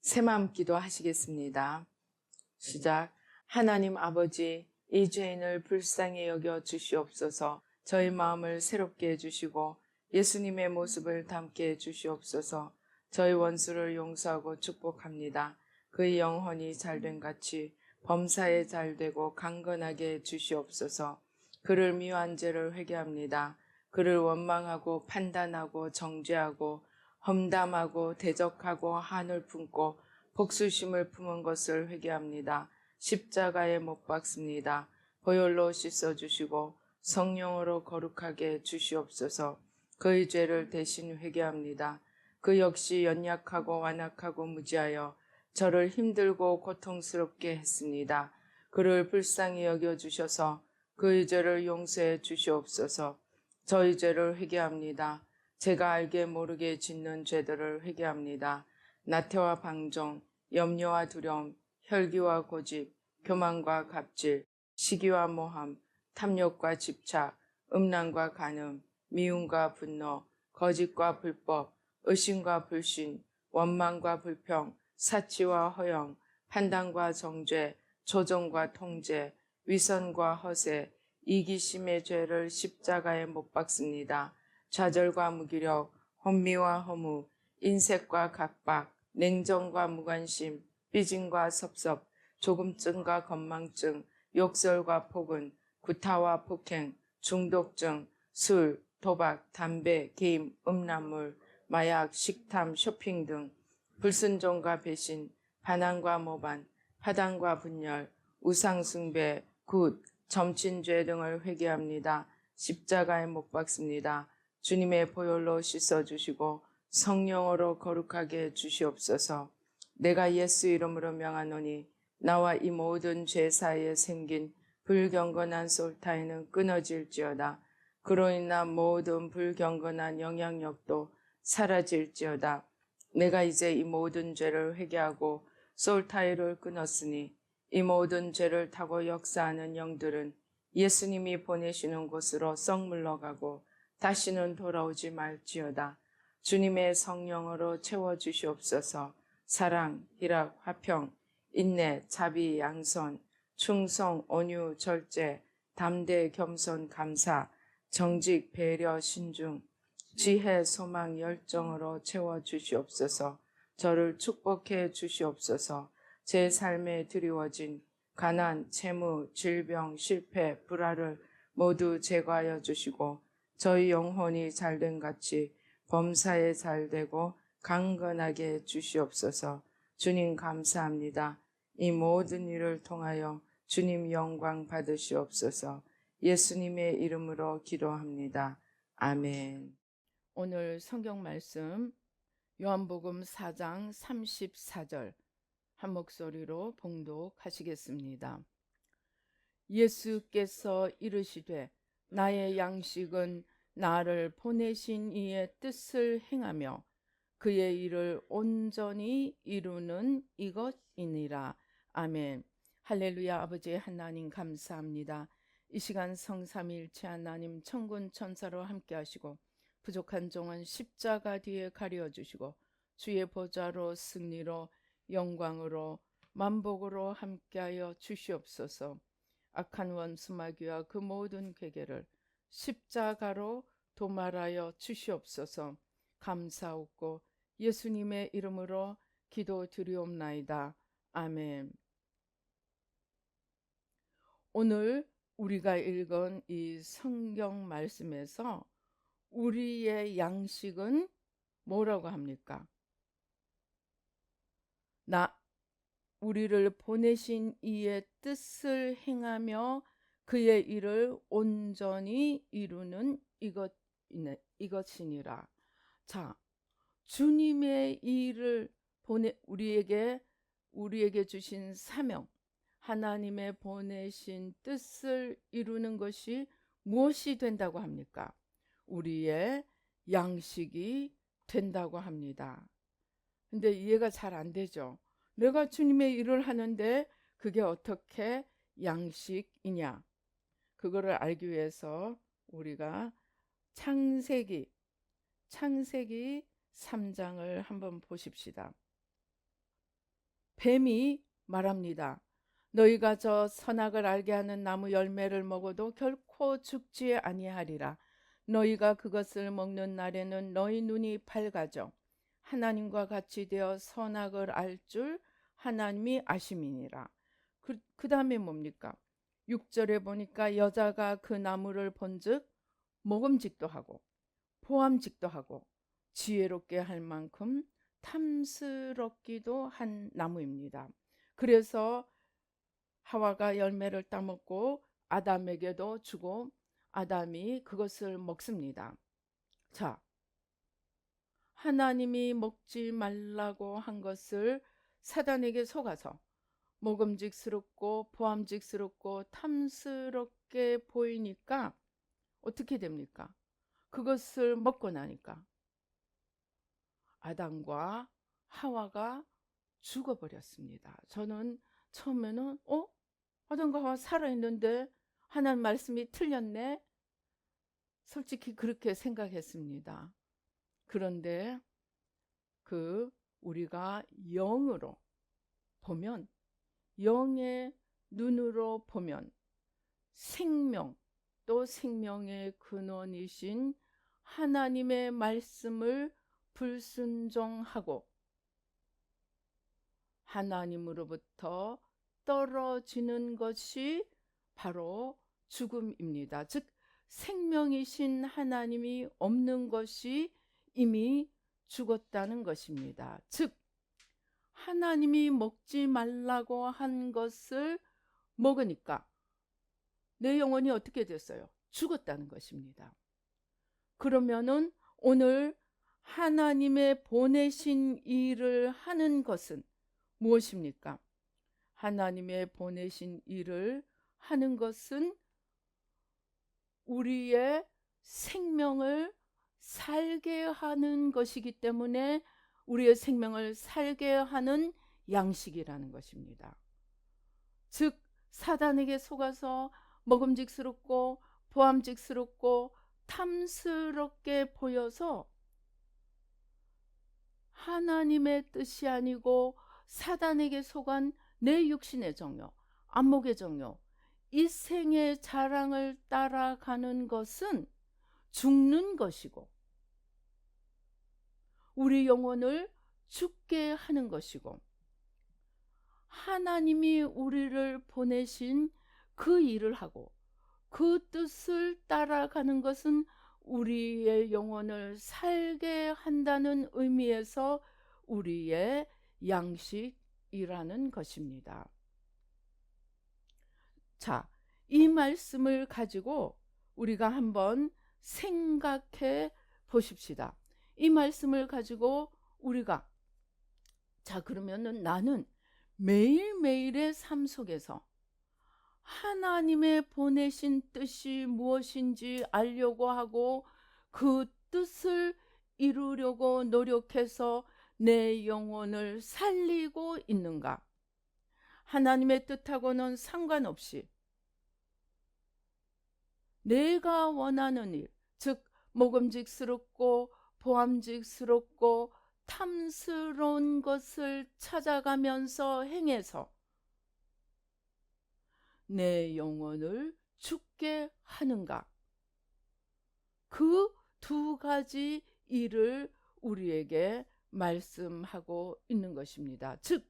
새마음 기도 하시겠습니다. 시작. 하나님 아버지, 이 죄인을 불쌍히 여겨 주시옵소서. 저희 마음을 새롭게 해주시고 예수님의 모습을 담게 해주시옵소서. 저희 원수를 용서하고 축복합니다. 그의 영혼이 잘된 같이 범사에 잘되고 강건하게 해주시옵소서. 그를 미워한 죄를 회개합니다. 그를 원망하고 판단하고 정죄하고 험담하고 대적하고 한을 품고 복수심을 품은 것을 회개합니다. 십자가에 못 박습니다. 보혈로 씻어주시고 성령으로 거룩하게 주시옵소서. 그의 죄를 대신 회개합니다. 그 역시 연약하고 완악하고 무지하여 저를 힘들고 고통스럽게 했습니다. 그를 불쌍히 여겨주셔서 그의 죄를 용서해 주시옵소서. 저희 죄를 회개합니다. 제가 알게 모르게 짓는 죄들을 회개합니다. 나태와 방종, 염려와 두려움, 혈기와 고집, 교만과 갑질, 시기와 모함, 탐욕과 집착, 음란과 간음, 미움과 분노, 거짓과 불법, 의심과 불신, 원망과 불평, 사치와 허영, 판단과 정죄, 조종과 통제, 위선과 허세, 이기심의 죄를 십자가에 못 박습니다. 좌절과 무기력, 혼미와 허무, 인색과 각박, 냉정과 무관심, 삐짐과 섭섭, 조금증과 건망증, 욕설과 폭언, 구타와 폭행, 중독증, 술, 도박, 담배, 게임, 음란물, 마약, 식탐, 쇼핑 등 불순종과 배신, 반항과 모반, 파당과 분열, 우상숭배, 굿, 점친죄 등을 회개합니다. 십자가에 못 박습니다. 주님의 보혈로 씻어주시고 성령으로 거룩하게 주시옵소서. 내가 예수 이름으로 명하노니 나와 이 모든 죄 사이에 생긴 불경건한 솔타이는 끊어질지어다. 그로 인한 모든 불경건한 영향력도 사라질지어다. 내가 이제 이 모든 죄를 회개하고 솔타이를 끊었으니 이 모든 죄를 타고 역사하는 영들은 예수님이 보내시는 곳으로 썩 물러가고 다시는 돌아오지 말지어다. 주님의 성령으로 채워주시옵소서. 사랑, 희락, 화평, 인내, 자비, 양선, 충성, 온유, 절제, 담대, 겸손, 감사, 정직, 배려, 신중, 지혜, 소망, 열정으로 채워주시옵소서. 저를 축복해 주시옵소서. 제 삶에 드리워진 가난, 채무, 질병, 실패, 불화를 모두 제거하여 주시고 저희 영혼이 잘된 같이 범사에 잘되고 강건하게 주시옵소서. 주님 감사합니다. 이 모든 일을 통하여 주님 영광 받으시옵소서. 예수님의 이름으로 기도합니다. 아멘. 오늘 성경 말씀 요한복음 4장 34절 한 목소리로 봉독하시겠습니다. 예수께서 이르시되 나의 양식은 나를 보내신 이의 뜻을 행하며 그의 일을 온전히 이루는 이것이니라. 아멘. 할렐루야. 아버지 하나님 감사합니다. 이 시간 성삼위일체 하나님 천군 천사로 함께 하시고 부족한 종은 십자가 뒤에 가려주시고 주의 보좌로 승리로 영광으로 만복으로 함께하여 주시옵소서. 악한 원수 마귀와 그 모든 괴계를 십자가로 도말하여 주시옵소서. 감사하고 예수님의 이름으로 기도드리옵나이다. 아멘. 오늘 우리가 읽은 이 성경 말씀에서 우리의 양식은 뭐라고 합니까? 우리를 보내신 이의 뜻을 행하며 그의 일을 온전히 이루는 이것이니라. 자, 주님의 일을 우리에게 주신 사명, 하나님의 보내신 뜻을 이루는 것이 무엇이 된다고 합니까? 우리의 양식이 된다고 합니다. 근데 이해가 잘 안 되죠. 내가 주님의 일을 하는데 그게 어떻게 양식이냐? 그거를 알기 위해서 우리가 창세기 3장을 한번 보십시다. 뱀이 말합니다. 너희가 저 선악을 알게 하는 나무 열매를 먹어도 결코 죽지 아니하리라. 너희가 그것을 먹는 날에는 너희 눈이 밝아져 하나님과 같이 되어 선악을 알 줄 하나님이 아심이니라. 그 다음에 뭡니까? 6절에 보니까 여자가 그 나무를 본즉 먹음직도 하고 보암직도 하고 지혜롭게 할 만큼 탐스럽기도 한 나무입니다. 그래서 하와가 열매를 따먹고 아담에게도 주고 아담이 그것을 먹습니다. 자, 하나님이 먹지 말라고 한 것을 사단에게 속아서 먹음직스럽고 보암직스럽고 탐스럽게 보이니까 어떻게 됩니까? 그것을 먹고 나니까 아담과 하와가 죽어버렸습니다. 저는 처음에는 아담과 하와 살아있는데 하나님 말씀이 틀렸네? 솔직히 그렇게 생각했습니다. 그런데 우리가 영으로 보면, 영의 눈으로 보면 생명, 또 생명의 근원이신 하나님의 말씀을 불순종하고 하나님으로부터 떨어지는 것이 바로 죽음입니다. 즉 생명이신 하나님이 없는 것이 이미 죽었다는 것입니다. 즉 하나님이 먹지 말라고 한 것을 먹으니까 내 영혼이 어떻게 됐어요? 죽었다는 것입니다. 그러면은 오늘 하나님의 보내신 일을 하는 것은 무엇입니까? 하나님의 보내신 일을 하는 것은 우리의 생명을 살게 하는 것이기 때문에 우리의 생명을 살게 하는 양식이라는 것입니다. 즉 사단에게 속아서 먹음직스럽고 보암직스럽고 탐스럽게 보여서 하나님의 뜻이 아니고 사단에게 속한 내 육신의 정욕, 안목의 정욕, 이 생의 자랑을 따라가는 것은 죽는 것이고 우리 영혼을 죽게 하는 것이고 하나님이 우리를 보내신 그 일을 하고 그 뜻을 따라가는 것은 우리의 영혼을 살게 한다는 의미에서 우리의 양식이라는 것입니다. 자, 이 말씀을 가지고 우리가 한번 생각해 보십시다. 이 말씀을 가지고 우리가 그러면은 나는 매일매일의 삶 속에서 하나님의 보내신 뜻이 무엇인지 알려고 하고 그 뜻을 이루려고 노력해서 내 영혼을 살리고 있는가? 하나님의 뜻하고는 상관없이 내가 원하는 일, 즉 먹음직스럽고 보암직스럽고 탐스러운 것을 찾아가면서 행해서 내 영혼을 죽게 하는가? 그 두 가지 일을 우리에게 말씀하고 있는 것입니다. 즉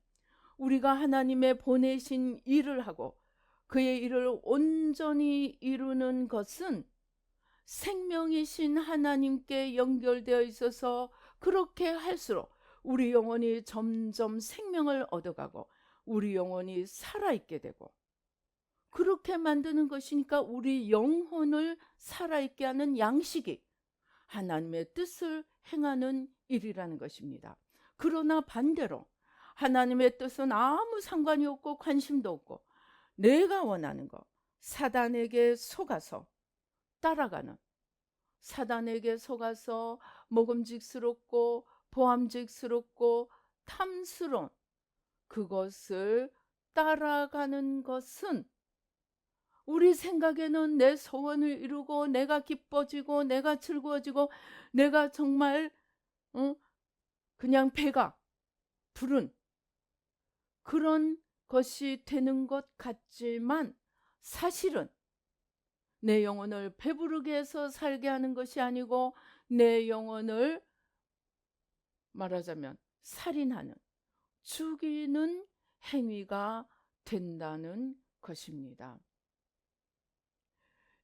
우리가 하나님의 보내신 일을 하고 그의 일을 온전히 이루는 것은 생명이신 하나님께 연결되어 있어서 그렇게 할수록 우리 영혼이 점점 생명을 얻어가고 우리 영혼이 살아있게 되고 그렇게 만드는 것이니까 우리 영혼을 살아있게 하는 양식이 하나님의 뜻을 행하는 일이라는 것입니다. 그러나 반대로 하나님의 뜻은 아무 상관이 없고 관심도 없고 내가 원하는 것, 사단에게 속아서 따라가는, 사단에게 속아서 먹음직스럽고 보암직스럽고 탐스러운 그것을 따라가는 것은 우리 생각에는 내 소원을 이루고 내가 기뻐지고 내가 즐거워지고 내가 정말 그냥 배가 부른 그런 것이 되는 것 같지만 사실은 내 영혼을 배부르게 해서 살게 하는 것이 아니고 내 영혼을 말하자면 살인하는, 죽이는 행위가 된다는 것입니다.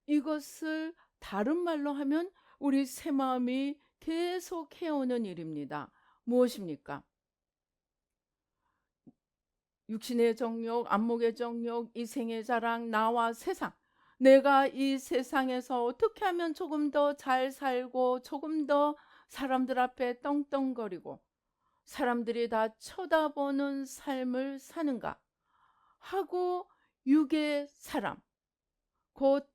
이것을 다른 말로 하면 우리 새 마음이 계속 해오는 일입니다. 무엇입니까? 육신의 정욕, 안목의 정욕, 이생의 자랑, 나와 세상. 내가 이 세상에서 어떻게 하면 조금 더 잘 살고 조금 더 사람들 앞에 떵떵거리고 사람들이 다 쳐다보는 삶을 사는가 하고 육의 사람, 곧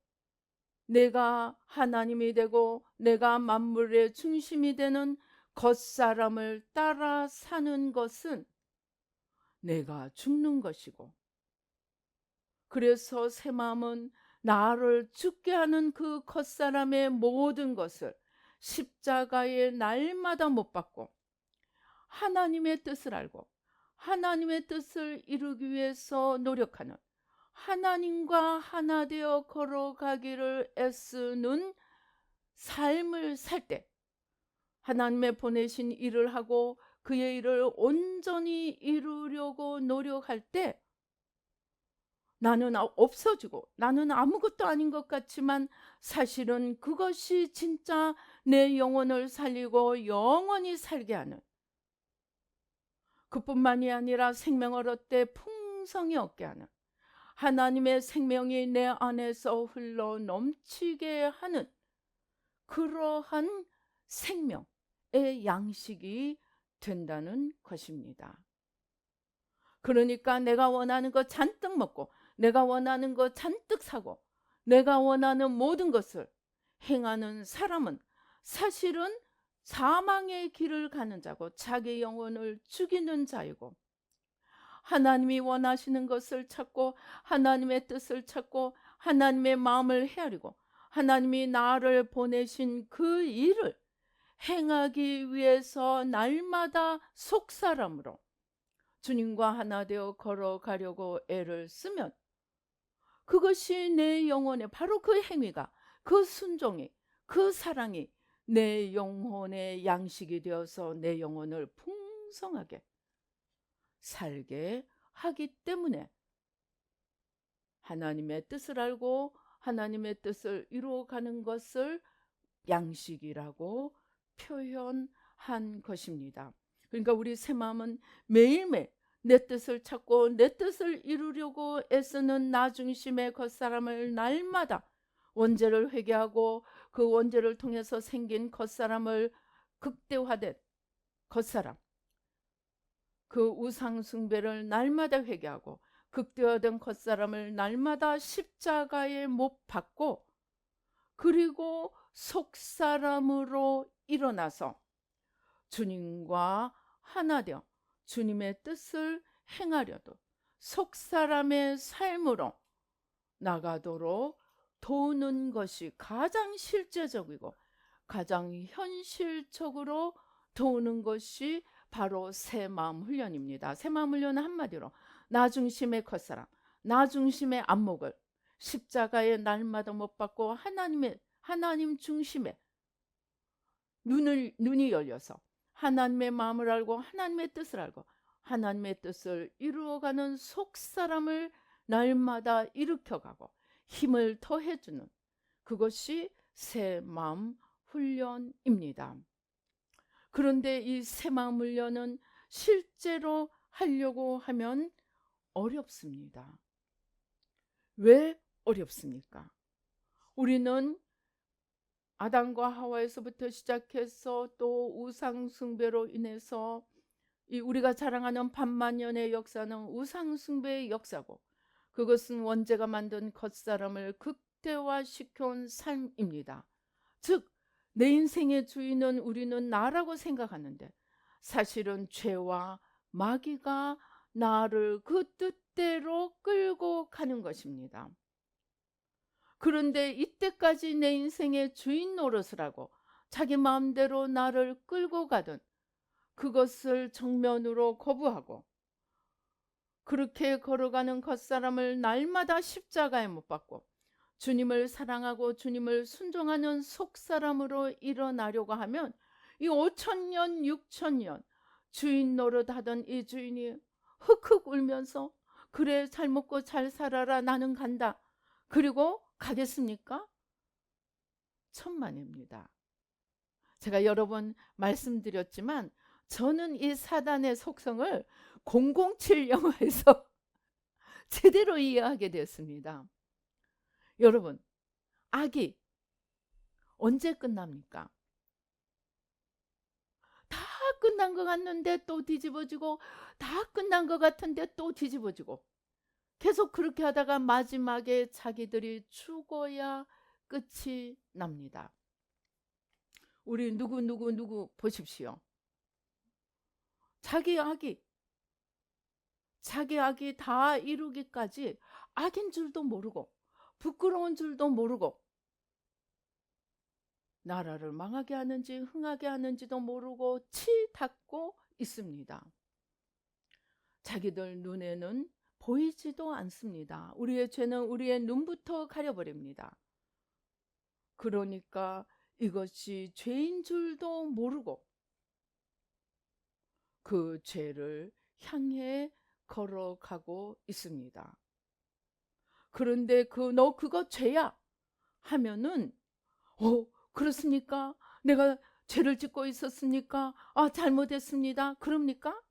내가 하나님이 되고 내가 만물의 중심이 되는 겉사람을 따라 사는 것은 내가 죽는 것이고, 그래서 새 마음은 나를 죽게 하는 그 겉사람의 모든 것을 십자가에 날마다 못 박고 하나님의 뜻을 알고 하나님의 뜻을 이루기 위해서 노력하는, 하나님과 하나 되어 걸어가기를 애쓰는 삶을 살 때, 하나님의 보내신 일을 하고 그의 일을 온전히 이루려고 노력할 때 나는 없어지고 나는 아무것도 아닌 것 같지만 사실은 그것이 진짜 내 영혼을 살리고 영원히 살게 하는, 그뿐만이 아니라 생명을 얻되 풍성히 얻게 하는, 하나님의 생명이 내 안에서 흘러 넘치게 하는 그러한 생명의 양식이 된다는 것입니다. 그러니까 내가 원하는 거 잔뜩 먹고 내가 원하는 거 잔뜩 사고 내가 원하는 모든 것을 행하는 사람은 사실은 사망의 길을 가는 자고 자기 영혼을 죽이는 자이고, 하나님이 원하시는 것을 찾고 하나님의 뜻을 찾고 하나님의 마음을 헤아리고 하나님이 나를 보내신 그 일을 행하기 위해서 날마다 속사람으로 주님과 하나 되어 걸어가려고 애를 쓰면 그것이 내 영혼의 바로 그 행위가, 그 순종이, 그 사랑이 내 영혼의 양식이 되어서 내 영혼을 풍성하게 살게 하기 때문에 하나님의 뜻을 알고 하나님의 뜻을 이루어가는 것을 양식이라고 표현한 것입니다. 그러니까 우리 새 마음은 매일매일 내 뜻을 찾고 내 뜻을 이루려고 애쓰는 나 중심의 겉사람을 날마다 원죄를 회개하고 그 원죄를 통해서 생긴 겉사람을 극대화된 겉사람, 그 우상 숭배를 날마다 회개하고 극대화된 겉사람을 날마다 십자가에 못 박고 그리고 속사람으로 일어나서 주님과 하나 되어 주님의 뜻을 행하려도 속사람의 삶으로 나가도록 도우는 것이 가장 실제적이고 가장 현실적으로 도우는 것이 바로 새 마음 훈련입니다. 새 마음 훈련은 한마디로 나 중심의 겉사람, 나 중심의 안목을 십자가에 날마다 못 박고 하나님 중심의 눈이 열려서 하나님의 마음을 알고 하나님의 뜻을 알고 하나님의 뜻을 이루어가는 속사람을 날마다 일으켜가고 힘을 더해주는, 그것이 새 마음 훈련입니다. 그런데 이 새 마음 훈련은 실제로 하려고 하면 어렵습니다. 왜 어렵습니까? 우리는 아담과 하와에서부터 시작해서 또 우상 숭배로 인해서 이 우리가 자랑하는 반만년의 역사는 우상 숭배의 역사고, 그것은 원죄가 만든 겉사람을 극대화시켜온 삶입니다. 즉 내 인생의 주인은 우리는 나라고 생각하는데 사실은 죄와 마귀가 나를 그 뜻대로 끌고 가는 것입니다. 그런데 이때까지 내 인생의 주인 노릇을 하고 자기 마음대로 나를 끌고 가던 그것을 정면으로 거부하고 그렇게 걸어가는 겉사람을 날마다 십자가에 못 박고 주님을 사랑하고 주님을 순종하는 속사람으로 일어나려고 하면 이 5,000년 6,000년 주인 노릇하던 이 주인이 흑흑 울면서 그래 잘 먹고 잘 살아라 나는 간다. 그리고 가겠습니까? 천만입니다. 제가 여러 번 말씀드렸지만 저는 이 사단의 속성을 007 영화에서 제대로 이해하게 됐습니다. 여러분, 악이 언제 끝납니까? 다 끝난 것 같는데 또 뒤집어지고 다 끝난 것 같은데 또 뒤집어지고 계속 그렇게 하다가 마지막에 자기들이 죽어야 끝이 납니다. 우리 누구 보십시오. 자기 악이 다 이루기까지 악인 줄도 모르고 부끄러운 줄도 모르고 나라를 망하게 하는지 흥하게 하는지도 모르고 치닫고 있습니다. 자기들 눈에는 보이지도 않습니다. 우리의 죄는 우리의 눈부터 가려버립니다. 그러니까 이것이 죄인 줄도 모르고 그 죄를 향해 걸어가고 있습니다. 그런데 너 그거 죄야 하면은 그렇습니까? 내가 죄를 짓고 있었습니까? 잘못했습니다. 그럽니까?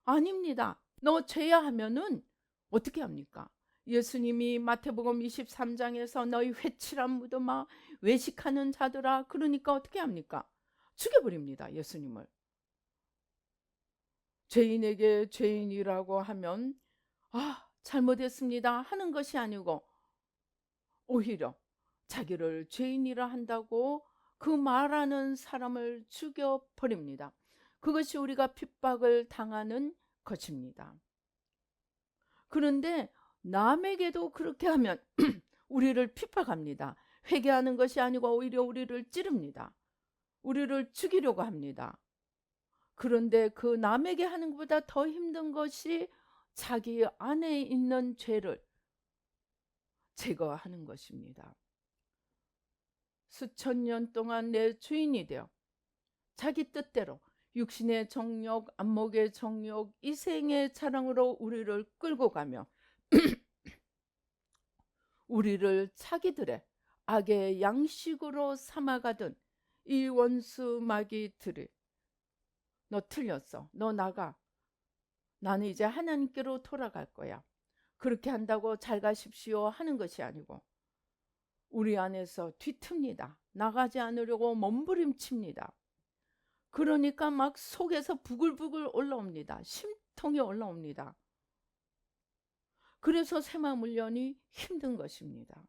아닙니다. 너 죄야 하면은 어떻게 합니까? 예수님이 마태복음 23장에서 너희 회칠한 무덤아 외식하는 자들아 그러니까 어떻게 합니까? 죽여버립니다. 예수님을. 죄인에게 죄인이라고 하면 잘못했습니다 하는 것이 아니고 오히려 자기를 죄인이라 한다고 그 말하는 사람을 죽여버립니다. 그것이 우리가 핍박을 당하는 것입니다. 그런데 남에게도 그렇게 하면 우리를 핍박합니다. 회개하는 것이 아니고 오히려 우리를 찌릅니다. 우리를 죽이려고 합니다. 그런데 그 남에게 하는 것보다 더 힘든 것이 자기 안에 있는 죄를 제거하는 것입니다. 수천 년 동안 내 주인이 되어 자기 뜻대로 육신의 정욕, 안목의 정욕, 이생의 자랑으로 우리를 끌고 가며 우리를 자기들의 악의 양식으로 삼아가던 이 원수 마귀들이 너 틀렸어. 너 나가. 나는 이제 하나님께로 돌아갈 거야. 그렇게 한다고 잘 가십시오 하는 것이 아니고 우리 안에서 뒤틉니다. 나가지 않으려고 몸부림칩니다. 그러니까 막 속에서 부글부글 올라옵니다. 심통이 올라옵니다. 그래서 세마물련이 힘든 것입니다.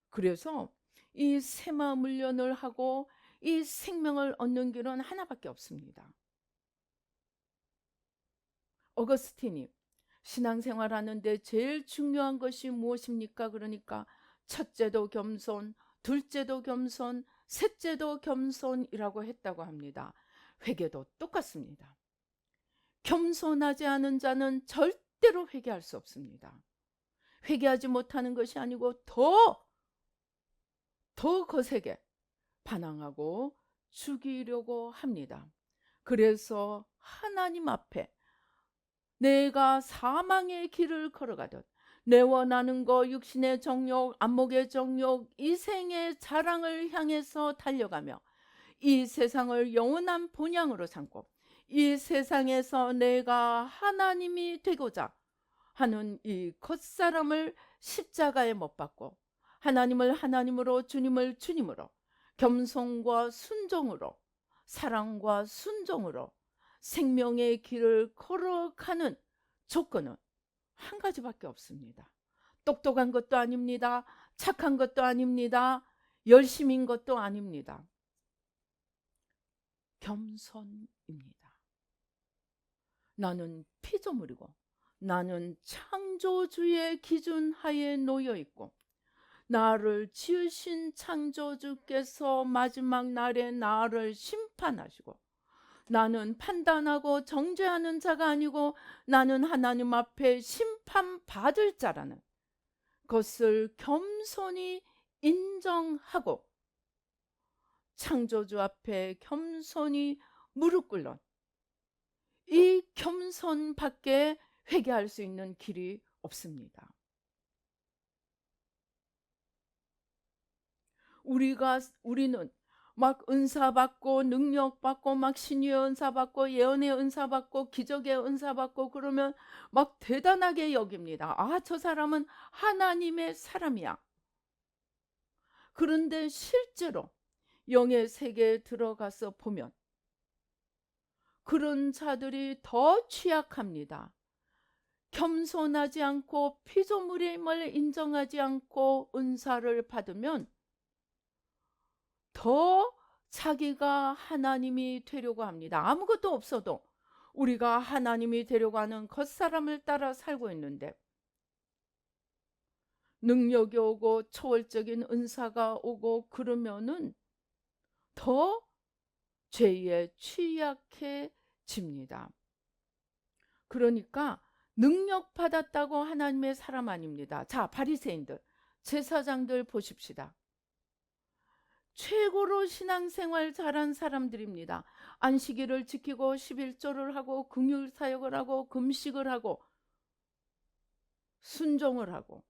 그래서 이 세마물련을 하고 이 생명을 얻는 길은 하나밖에 없습니다. 어거스틴이 신앙생활하는데 제일 중요한 것이 무엇입니까? 그러니까 첫째도 겸손, 둘째도 겸손, 셋째도 겸손이라고 했다고 합니다. 회개도 똑같습니다. 겸손하지 않은 자는 절대로 회개할 수 없습니다. 회개하지 못하는 것이 아니고 더 거세게 반항하고 죽이려고 합니다. 그래서 하나님 앞에 내가 사망의 길을 걸어가듯 내 원하는 거 육신의 정욕, 안목의 정욕, 이생의 자랑을 향해서 달려가며 이 세상을 영원한 본향으로 삼고 이 세상에서 내가 하나님이 되고자 하는 이 겉사람을 십자가에 못 박고 하나님을 하나님으로 주님을 주님으로 겸손과 순종으로 사랑과 순종으로 생명의 길을 걸어가는 조건은 한 가지밖에 없습니다. 똑똑한 것도 아닙니다. 착한 것도 아닙니다. 열심인 것도 아닙니다. 겸손입니다. 나는 피조물이고 나는 창조주의 기준 하에 놓여 있고 나를 지으신 창조주께서 마지막 날에 나를 심판하시고 나는 판단하고 정죄하는 자가 아니고 나는 하나님 앞에 심판받을 자라는 것을 겸손히 인정하고 창조주 앞에 겸손히 무릎 꿇는 이 겸손밖에 회개할 수 있는 길이 없습니다. 우리는 막 은사 받고 능력 받고 막 신유의 은사 받고 예언의 은사 받고 기적의 은사 받고 그러면 막 대단하게 여깁니다. 아, 저 사람은 하나님의 사람이야. 그런데 실제로 영의 세계에 들어가서 보면 그런 자들이 더 취약합니다. 겸손하지 않고 피조물임을 인정하지 않고 은사를 받으면 더 자기가 하나님이 되려고 합니다. 아무것도 없어도 우리가 하나님이 되려고 하는 겉사람을 따라 살고 있는데 능력이 오고 초월적인 은사가 오고 그러면은 더 죄에 취약해집니다. 그러니까 능력 받았다고 하나님의 사람 아닙니다. 자, 바리새인들, 제사장들 보십시다. 최고로 신앙생활 잘한 사람들입니다. 안식일을 지키고 11조를 하고 긍휼 사역을 하고 금식을 하고 순종을 하고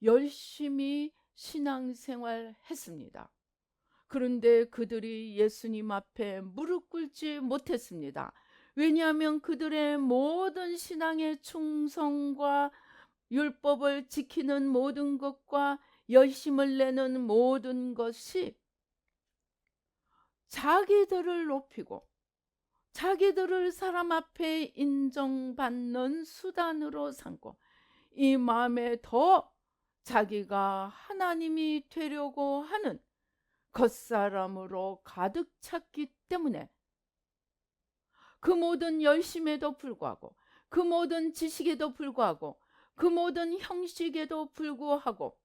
열심히 신앙생활 했습니다. 그런데 그들이 예수님 앞에 무릎 꿇지 못했습니다. 왜냐하면 그들의 모든 신앙의 충성과 율법을 지키는 모든 것과 열심을 내는 모든 것이 자기들을 높이고 자기들을 사람 앞에 인정받는 수단으로 삼고 이 마음에 더 자기가 하나님이 되려고 하는 겉사람으로 가득 찼기 때문에 그 모든 열심에도 불구하고 그 모든 지식에도 불구하고 그 모든 형식에도 불구하고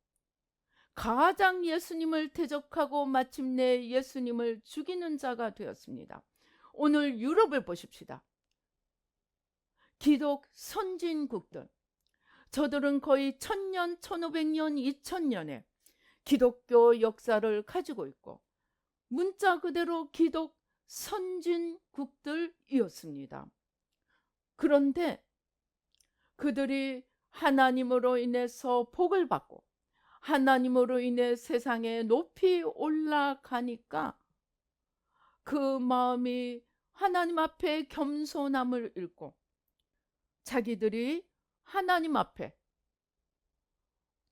가장 예수님을 대적하고 마침내 예수님을 죽이는 자가 되었습니다. 오늘 유럽을 보십시다. 기독 선진국들, 저들은 거의 1000년, 1500년, 2000년에 기독교 역사를 가지고 있고 문자 그대로 기독 선진국들이었습니다. 그런데 그들이 하나님으로 인해서 복을 받고 하나님으로 인해 세상에 높이 올라가니까 그 마음이 하나님 앞에 겸손함을 잃고 자기들이 하나님 앞에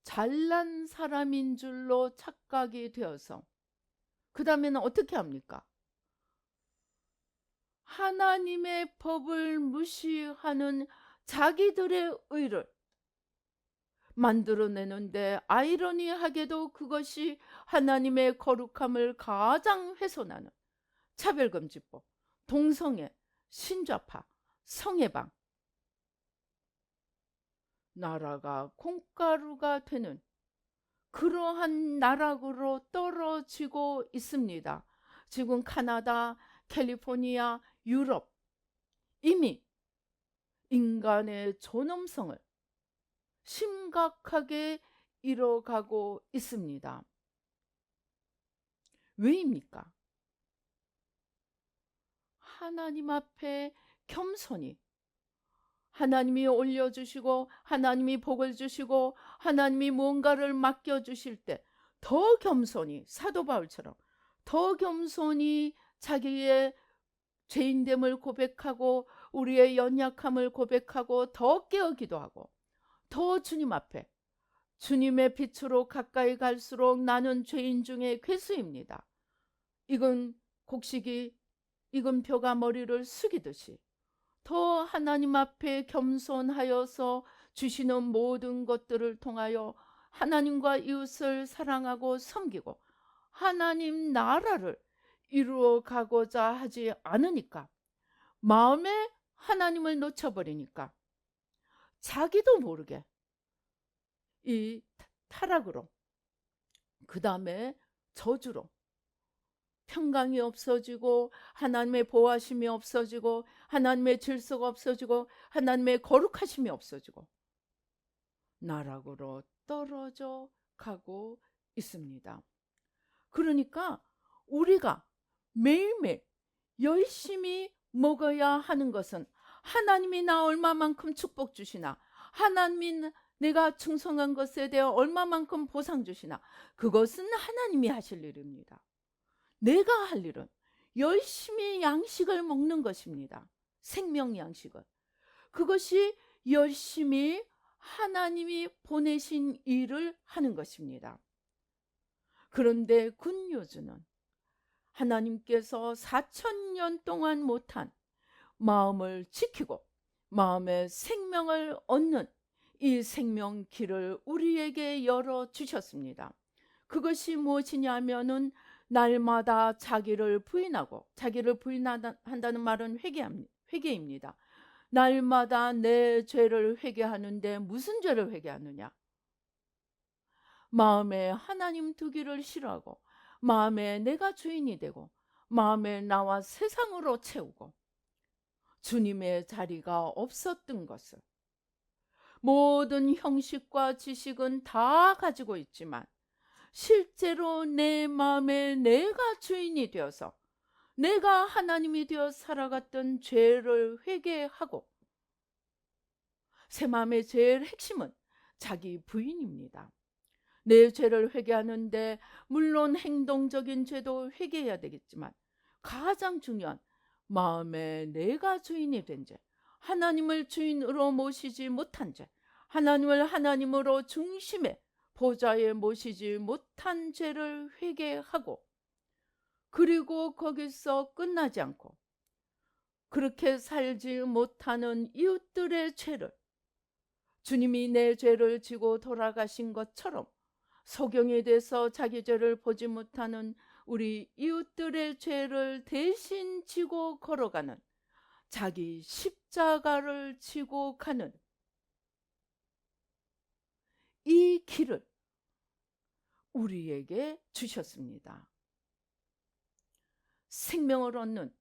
잘난 사람인 줄로 착각이 되어서 그 다음에는 어떻게 합니까? 하나님의 법을 무시하는 자기들의 의를 만들어내는데 아이러니하게도 그것이 하나님의 거룩함을 가장 훼손하는 차별금지법, 동성애, 신좌파, 성애방, 나라가 콩가루가 되는 그러한 나락으로 떨어지고 있습니다. 지금 카나다, 캘리포니아, 유럽 이미 인간의 존엄성을 심각하게 잃어가고 있습니다. 왜입니까? 하나님 앞에 겸손히 하나님이 올려주시고 하나님이 복을 주시고 하나님이 무언가를 맡겨주실 때 더 겸손히 사도 바울처럼 더 겸손히 자기의 죄인됨을 고백하고 우리의 연약함을 고백하고 더 깨어 기도하고 더 주님 앞에 주님의 빛으로 가까이 갈수록 나는 죄인 중에 괴수입니다. 익은 곡식이 익은 표가 머리를 숙이듯이 더 하나님 앞에 겸손하여서 주시는 모든 것들을 통하여 하나님과 이웃을 사랑하고 섬기고 하나님 나라를 이루어 가고자 하지 않으니까 마음에 하나님을 놓쳐버리니까 자기도 모르게 이 타락으로 그 다음에 저주로 평강이 없어지고 하나님의 보호하심이 없어지고 하나님의 질서가 없어지고 하나님의 거룩하심이 없어지고 나락으로 떨어져 가고 있습니다. 그러니까 우리가 매일매일 열심히 먹어야 하는 것은 하나님이 나 얼마만큼 축복 주시나, 하나님이 내가 충성한 것에 대해 얼마만큼 보상 주시나, 그것은 하나님이 하실 일입니다. 내가 할 일은 열심히 양식을 먹는 것입니다. 생명 양식을. 그것이 열심히 하나님이 보내신 일을 하는 것입니다. 그런데 굿뉴스는 하나님께서 4,000년 동안 못한 마음을 지키고 마음의 생명을 얻는 이 생명길을 우리에게 열어주셨습니다. 그것이 무엇이냐면은 날마다 자기를 부인하고, 자기를 부인한다는 말은 회개입니다. 날마다 내 죄를 회개하는데 무슨 죄를 회개하느냐? 마음에 하나님 두기를 싫어하고 마음에 내가 주인이 되고 마음에 나와 세상으로 채우고 주님의 자리가 없었던 것을, 모든 형식과 지식은 다 가지고 있지만 실제로 내 마음에 내가 주인이 되어서 내가 하나님이 되어 살아갔던 죄를 회개하고, 새 마음의 죄의 핵심은 자기 부인입니다. 내 죄를 회개하는데 물론 행동적인 죄도 회개해야 되겠지만 가장 중요한 마음에 내가 주인이 된 죄, 하나님을 주인으로 모시지 못한 죄, 하나님을 하나님으로 중심에 보좌에 모시지 못한 죄를 회개하고, 그리고 거기서 끝나지 않고 그렇게 살지 못하는 이웃들의 죄를 주님이 내 죄를 지고 돌아가신 것처럼 소경이 돼서 자기 죄를 보지 못하는 우리 이웃들의 죄를 대신 지고 걸어가는, 자기 십자가를 지고 가는 이 길을 우리에게 주셨습니다. 생명을 얻는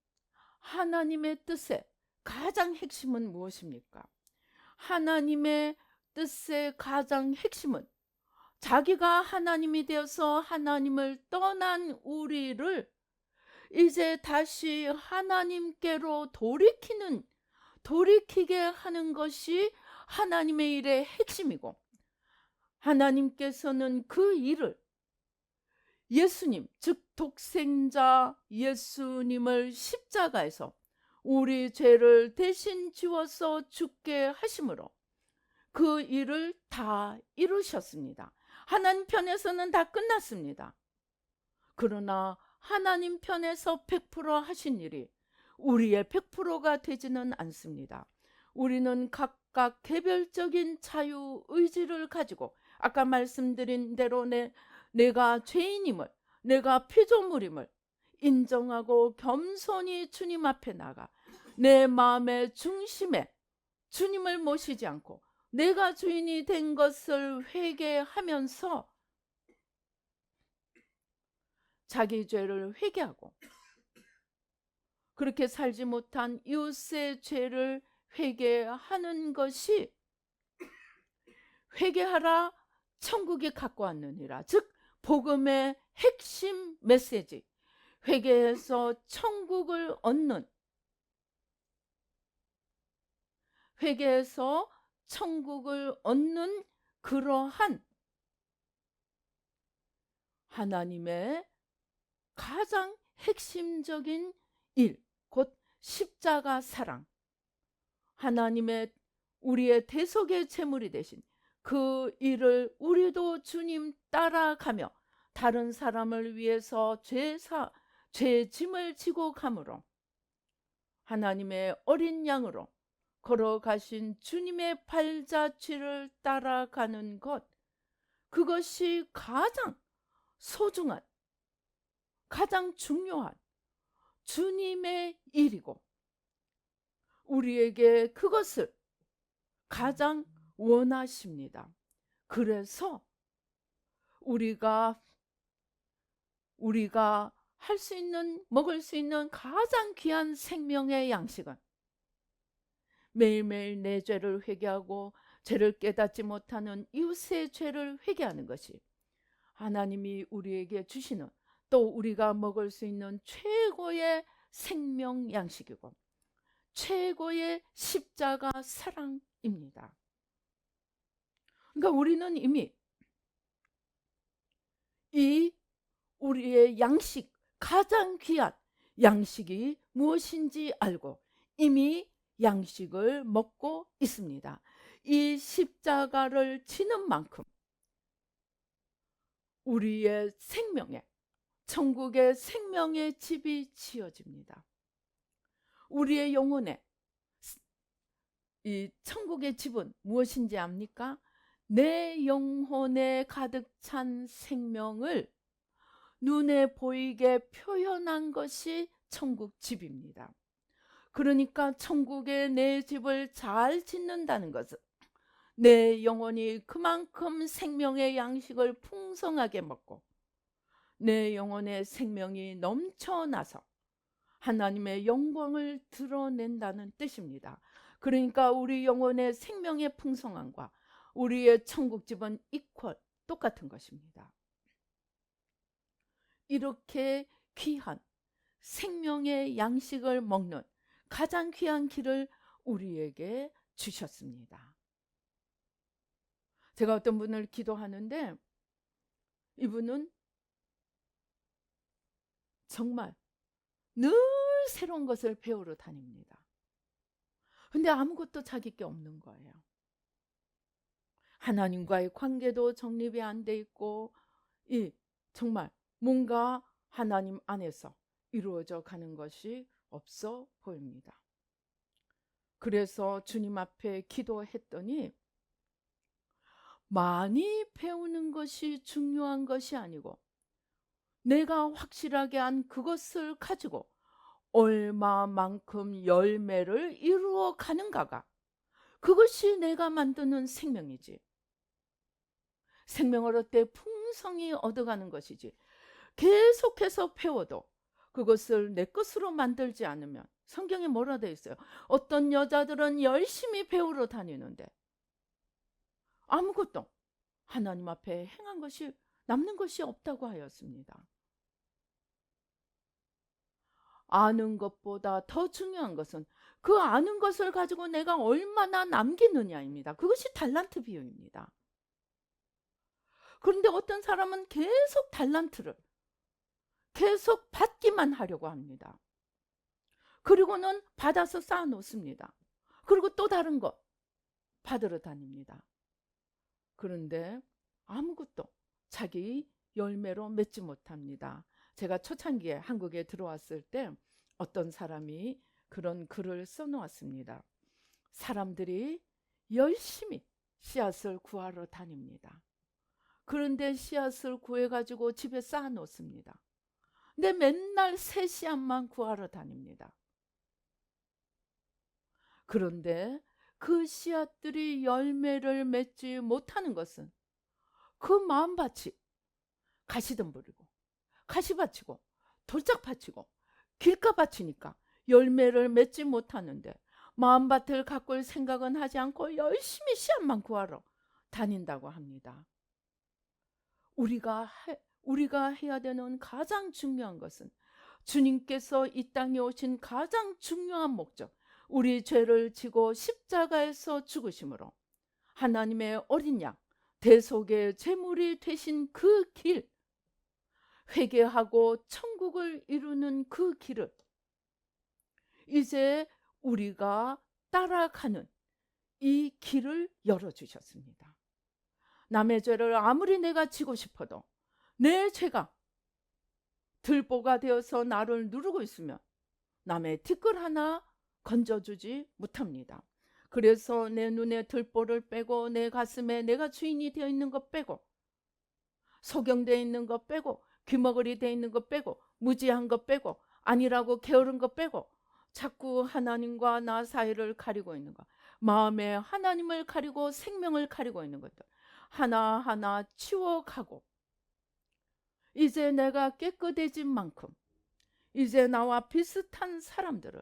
하나님의 뜻의 가장 핵심은 무엇입니까? 하나님의 뜻의 가장 핵심은 자기가 하나님이 되어서 하나님을 떠난 우리를 이제 다시 하나님께로 돌이키게 하는 것이 하나님의 일의 핵심이고, 하나님께서는 그 일을 예수님, 즉 독생자 예수님을 십자가에서 우리 죄를 대신 지워서 죽게 하심으로 그 일을 다 이루셨습니다. 하나님 편에서는 다 끝났습니다. 그러나 하나님 편에서 100% 하신 일이 우리의 100%가 되지는 않습니다. 우리는 각각 개별적인 자유의지를 가지고 아까 말씀드린 대로 내가 죄인임을, 내가 피조물임을 인정하고 겸손히 주님 앞에 나가 내 마음의 중심에 주님을 모시지 않고 내가 주인이 된 것을 회개하면서 자기 죄를 회개하고, 그렇게 살지 못한 이웃의 죄를 회개하는 것이 회개하라 천국이 갖고 왔느니라, 즉 복음의 핵심 메시지, 회개해서 천국을 얻는, 회개해서 천국을 얻는 그러한 하나님의 가장 핵심적인 일, 곧 십자가 사랑, 하나님의 우리의 대속의 제물이 되신 그 일을 우리도 주님 따라가며 다른 사람을 위해서 죄 짐을 지고 감으로 하나님의 어린 양으로 걸어가신 주님의 발자취를 따라가는 것, 그것이 가장 소중한, 가장 중요한 주님의 일이고 우리에게 그것을 가장 원하십니다. 그래서 우리가 할 수 있는, 먹을 수 있는 가장 귀한 생명의 양식은 매일매일 내 죄를 회개하고 죄를 깨닫지 못하는 이웃의 죄를 회개하는 것이 하나님이 우리에게 주시는, 또 우리가 먹을 수 있는 최고의 생명 양식이고 최고의 십자가 사랑입니다. 그러니까 우리는 이미 이 우리의 양식, 가장 귀한 양식이 무엇인지 알고 이미 양식을 먹고 있습니다. 이 십자가를 지는 만큼 우리의 생명에, 천국의 생명의 집이 지어집니다. 우리의 영혼에 이 천국의 집은 무엇인지 압니까? 내 영혼에 가득 찬 생명을 눈에 보이게 표현한 것이 천국 집입니다. 그러니까 천국에 내 집을 잘 짓는다는 것은 내 영혼이 그만큼 생명의 양식을 풍성하게 먹고 내 영혼의 생명이 넘쳐나서 하나님의 영광을 드러낸다는 뜻입니다. 그러니까 우리 영혼의 생명의 풍성함과 우리의 천국집은 이퀄, 똑같은 것입니다. 이렇게 귀한 생명의 양식을 먹는 가장 귀한 길을 우리에게 주셨습니다. 제가 어떤 분을 기도하는데 이분은 정말 늘 새로운 것을 배우러 다닙니다. 근데 아무것도 자기 게 없는 거예요. 하나님과의 관계도 정립이 안 돼 있고 정말 뭔가 하나님 안에서 이루어져 가는 것이 없어 보입니다. 그래서 주님 앞에 기도했더니 많이 배우는 것이 중요한 것이 아니고 내가 확실하게 한 그것을 가지고 얼마만큼 열매를 이루어 가는가가, 그것이 내가 만드는 생명이지. 생명을 얻되 풍성히 얻어가는 것이지. 계속해서 배워도 그것을 내 것으로 만들지 않으면, 성경에 뭐라 되어 있어요? 어떤 여자들은 열심히 배우러 다니는데 아무것도 하나님 앞에 행한 것이, 남는 것이 없다고 하였습니다. 아는 것보다 더 중요한 것은 그 아는 것을 가지고 내가 얼마나 남기느냐입니다. 그것이 달란트 비유입니다. 그런데 어떤 사람은 계속 달란트를 계속 받기만 하려고 합니다. 그리고는 받아서 쌓아놓습니다. 그리고 또 다른 거 받으러 다닙니다. 그런데 아무것도 자기 열매로 맺지 못합니다. 제가 초창기에 한국에 들어왔을 때 어떤 사람이 그런 글을 써놓았습니다. 사람들이 열심히 씨앗을 구하러 다닙니다. 그런데 씨앗을 구해가지고 집에 쌓아놓습니다. 근데 맨날 새 씨앗만 구하러 다닙니다. 그런데 그 씨앗들이 열매를 맺지 못하는 것은 그 마음밭이 가시덤불이고 가시밭이고 돌짝밭이고 길가밭이니까 열매를 맺지 못하는데 마음밭을 가꿀 생각은 하지 않고 열심히 씨앗만 구하러 다닌다고 합니다. 우리가 해야 되는 가장 중요한 것은 주님께서 이 땅에 오신 가장 중요한 목적, 우리 죄를 지고 십자가에서 죽으심으로 하나님의 어린 양, 대속의 제물이 되신 그 길, 회개하고 천국을 이루는 그 길을 이제 우리가 따라가는 이 길을 열어주셨습니다. 남의 죄를 아무리 내가 지고 싶어도 내 죄가 들보가 되어서 나를 누르고 있으면 남의 티끌 하나 건져주지 못합니다. 그래서 내 눈에 들보를 빼고 내 가슴에 내가 주인이 되어 있는 것 빼고 소경되어 있는 것 빼고 귀머거리 되어 있는 것 빼고 무지한 것 빼고 아니라고 게으른 것 빼고 자꾸 하나님과 나 사이를 가리고 있는 것, 마음에 하나님을 가리고 생명을 가리고 있는 것들 하나하나 치워가고 이제 내가 깨끗해진 만큼 이제 나와 비슷한 사람들을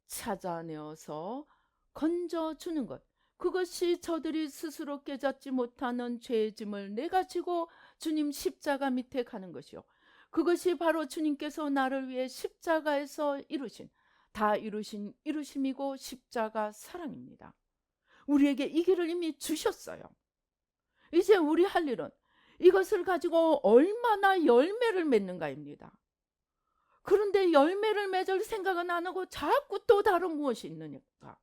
찾아내어서 건져주는 것, 그것이 저들이 스스로 깨닫지 못하는 죄의 짐을 내가 지고 주님 십자가 밑에 가는 것이요, 그것이 바로 주님께서 나를 위해 십자가에서 다 이루신 이루심이고 십자가 사랑입니다. 우리에게 이 길을 이미 주셨어요. 이제 우리 할 일은 이것을 가지고 얼마나 열매를 맺는가입니다. 그런데 열매를 맺을 생각은 안 하고 자꾸 또 다른 무엇이 있느니까.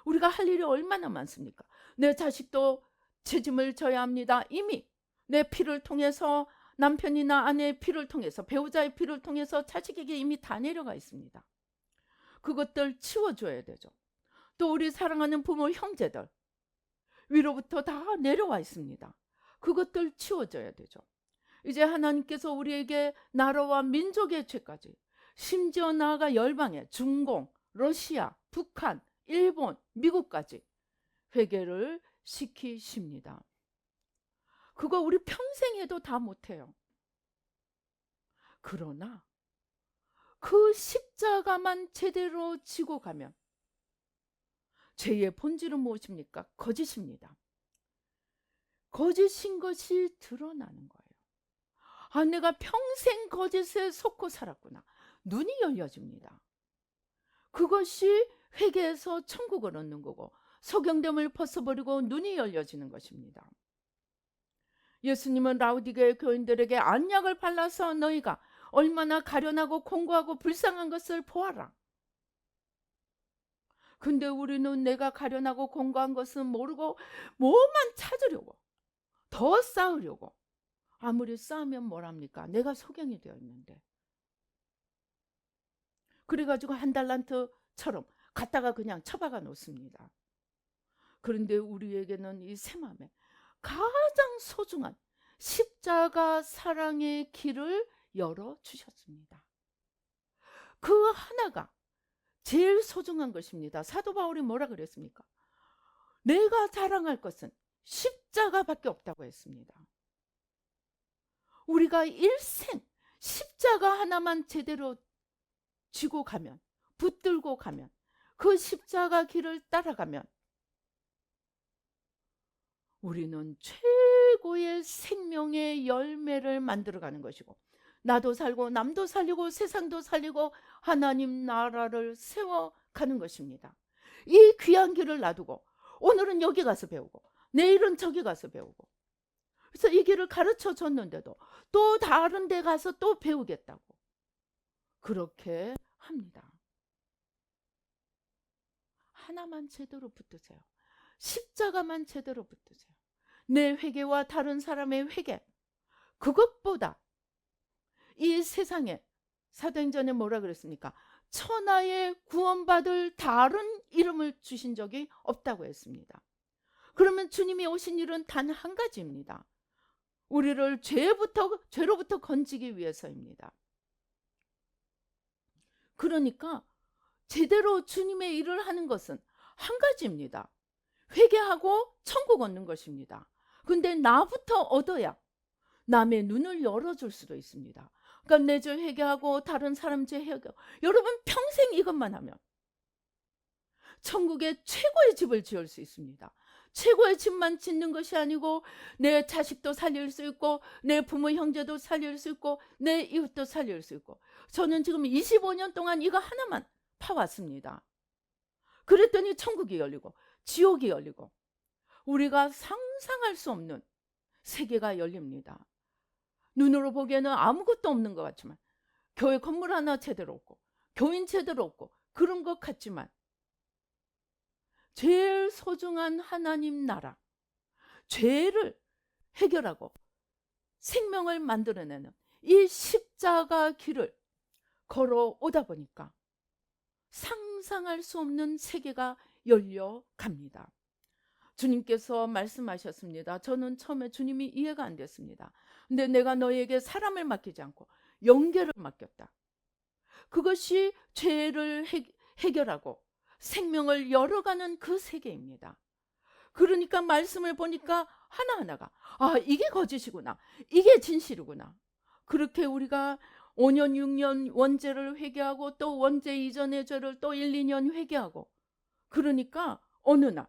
우리가 할 일이 얼마나 많습니까? 내 자식도 책임을 져야 합니다. 이미 내 피를 통해서, 남편이나 아내의 피를 통해서, 배우자의 피를 통해서 자식에게 이미 다 내려가 있습니다. 그것들 치워줘야 되죠. 또 우리 사랑하는 부모, 형제들 위로부터 다 내려와 있습니다. 그것들 치워줘야 되죠. 이제 하나님께서 우리에게 나라와 민족의 죄까지, 심지어 나아가 열방의 중공, 러시아, 북한, 일본, 미국까지 회개를 시키십니다. 그거 우리 평생 해도 다 못해요. 그러나 그 십자가만 제대로 지고 가면, 죄의 본질은 무엇입니까? 거짓입니다. 거짓인 것이 드러나는 거예요. 아, 내가 평생 거짓에 속고 살았구나. 눈이 열려집니다. 그것이 회개해서 천국을 얻는 거고, 소경됨을 벗어버리고 눈이 열려지는 것입니다. 예수님은 라우디게의 교인들에게 안약을 발라서 너희가 얼마나 가련하고 공고하고 불쌍한 것을 보아라. 근데 우리는 내가 가련하고 공고한 것은 모르고 뭐만 찾으려고, 더 쌓으려고. 아무리 쌓으면 뭐랍니까? 내가 소경이 되어 있는데. 그래가지고 한 달란트처럼 갖다가 그냥 처박아 놓습니다. 그런데 우리에게는 이 새마음에 가장 소중한 십자가 사랑의 길을 열어주셨습니다. 그 하나가 제일 소중한 것입니다. 사도 바울이 뭐라 그랬습니까? 내가 자랑할 것은 십자가밖에 없다고 했습니다. 우리가 일생 십자가 하나만 제대로 쥐고 가면, 붙들고 가면, 그 십자가 길을 따라가면 우리는 최고의 생명의 열매를 만들어가는 것이고, 나도 살고 남도 살리고 세상도 살리고 하나님 나라를 세워가는 것입니다. 이 귀한 길을 놔두고 오늘은 여기 가서 배우고 내일은 저기 가서 배우고, 그래서 이 길을 가르쳐 줬는데도 또 다른 데 가서 또 배우겠다고 그렇게 합니다. 하나만 제대로 붙드세요. 십자가만 제대로 붙드세요. 내 회개와 다른 사람의 회개, 그것보다 이 세상에, 사도행전에 뭐라 그랬습니까? 천하에 구원받을 다른 이름을 주신 적이 없다고 했습니다. 그러면 주님이 오신 일은 단 한 가지입니다. 우리를 죄로부터 건지기 위해서입니다. 그러니까 제대로 주님의 일을 하는 것은 한 가지입니다. 회개하고 천국 얻는 것입니다. 근데 나부터 얻어야 남의 눈을 열어줄 수도 있습니다. 그러니까 내 죄 회개하고 다른 사람 죄 회개, 여러분 평생 이것만 하면 천국의 최고의 집을 지을 수 있습니다. 최고의 집만 짓는 것이 아니고 내 자식도 살릴 수 있고, 내 부모 형제도 살릴 수 있고, 내 이웃도 살릴 수 있고. 저는 지금 25년 동안 이거 하나만 파왔습니다. 그랬더니 천국이 열리고 지옥이 열리고 우리가 상상할 수 없는 세계가 열립니다. 눈으로 보기에는 아무것도 없는 것 같지만, 교회 건물 하나 제대로 없고 교인 제대로 없고 그런 것 같지만, 제일 소중한 하나님 나라, 죄를 해결하고 생명을 만들어내는 이 십자가 길을 걸어오다 보니까 상상할 수 없는 세계가 열려갑니다. 주님께서 말씀하셨습니다. 저는 처음에 주님이 이해가 안 됐습니다. 근데 내가 너에게 사람을 맡기지 않고 영계를 맡겼다. 그것이 죄를 해결하고 생명을 열어가는 그 세계입니다. 그러니까 말씀을 보니까 하나하나가, 아, 이게 거짓이구나, 이게 진실이구나, 그렇게 우리가 5년 6년 원죄를 회개하고 또 원죄 이전의 죄를 또 1, 2년 회개하고, 그러니까 어느 날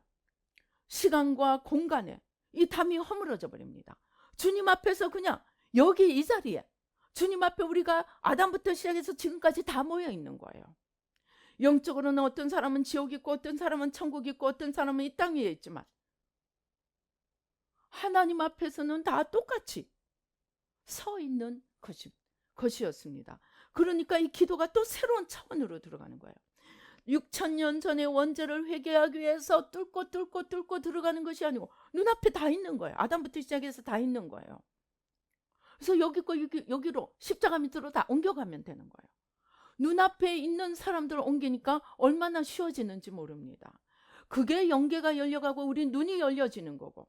시간과 공간에 이 담이 허물어져 버립니다. 주님 앞에서 그냥 여기 이 자리에 주님 앞에 우리가 아담부터 시작해서 지금까지 다 모여 있는 거예요. 영적으로는 어떤 사람은 지옥 있고 어떤 사람은 천국 있고 어떤 사람은 이 땅 위에 있지만 하나님 앞에서는 다 똑같이 서 있는 것이었습니다. 그러니까 이 기도가 또 새로운 차원으로 들어가는 거예요. 6,000년 전의 원죄를 회개하기 위해서 뚫고 들어가는 것이 아니고 눈앞에 다 있는 거예요. 아담부터 시작해서 다 있는 거예요. 그래서 여기 거 여기로 십자가 밑으로 다 옮겨가면 되는 거예요. 눈앞에 있는 사람들을 옮기니까 얼마나 쉬워지는지 모릅니다. 그게 영계가 열려가고 우리 눈이 열려지는 거고,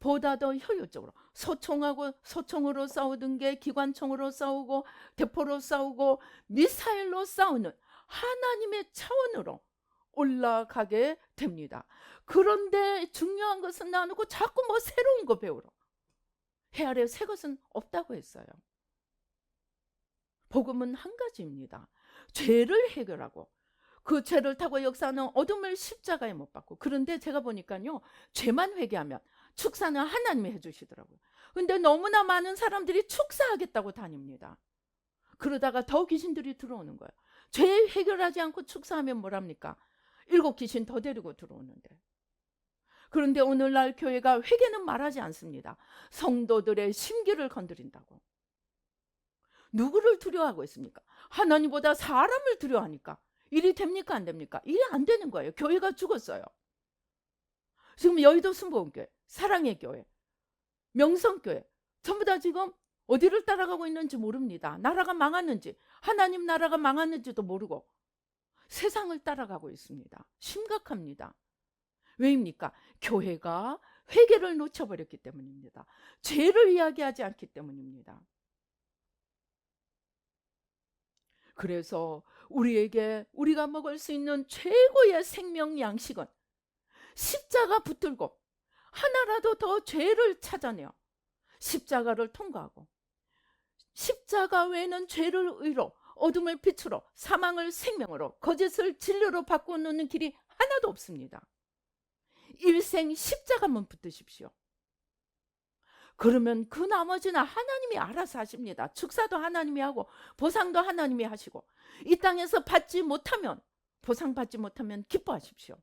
보다 더 효율적으로 소총으로 싸우던 게 기관총으로 싸우고 대포로 싸우고 미사일로 싸우는 하나님의 차원으로 올라가게 됩니다. 그런데 중요한 것은 나누고 자꾸 뭐 새로운 거 배우러, 해 아래 새 것은 없다고 했어요. 복음은 한 가지입니다. 죄를 해결하고 그 죄를 타고 역사하는 어둠을 십자가에 못 박고. 그런데 제가 보니까요, 죄만 회개하면 축사는 하나님이 해주시더라고요. 근데 너무나 많은 사람들이 축사하겠다고 다닙니다. 그러다가 더 귀신들이 들어오는 거예요. 죄 해결하지 않고 축사하면 뭐랍니까? 7 귀신 더 데리고 들어오는데. 그런데 오늘날 교회가 회개는 말하지 않습니다. 성도들의 심기를 건드린다고. 누구를 두려워하고 있습니까? 하나님보다 사람을 두려워하니까 일이 됩니까? 안 됩니까? 일이 안 되는 거예요. 교회가 죽었어요. 지금 여의도 순복음교회, 사랑의 교회, 명성교회 전부 다 지금 어디를 따라가고 있는지 모릅니다. 나라가 망했는지, 하나님 나라가 망했는지도 모르고 세상을 따라가고 있습니다. 심각합니다. 왜입니까? 교회가 회개를 놓쳐버렸기 때문입니다. 죄를 이야기하지 않기 때문입니다. 그래서 우리가 먹을 수 있는 최고의 생명 양식은 십자가 붙들고 하나라도 더 죄를 찾아내어 십자가를 통과하고, 십자가 외에는 죄를 의로, 어둠을 빛으로, 사망을 생명으로, 거짓을 진리로 바꾸는 길이 하나도 없습니다. 일생 십자가만 붙드십시오. 그러면 그 나머지는 하나님이 알아서 하십니다. 축사도 하나님이 하고 보상도 하나님이 하시고, 이 땅에서 보상 받지 못하면 기뻐하십시오.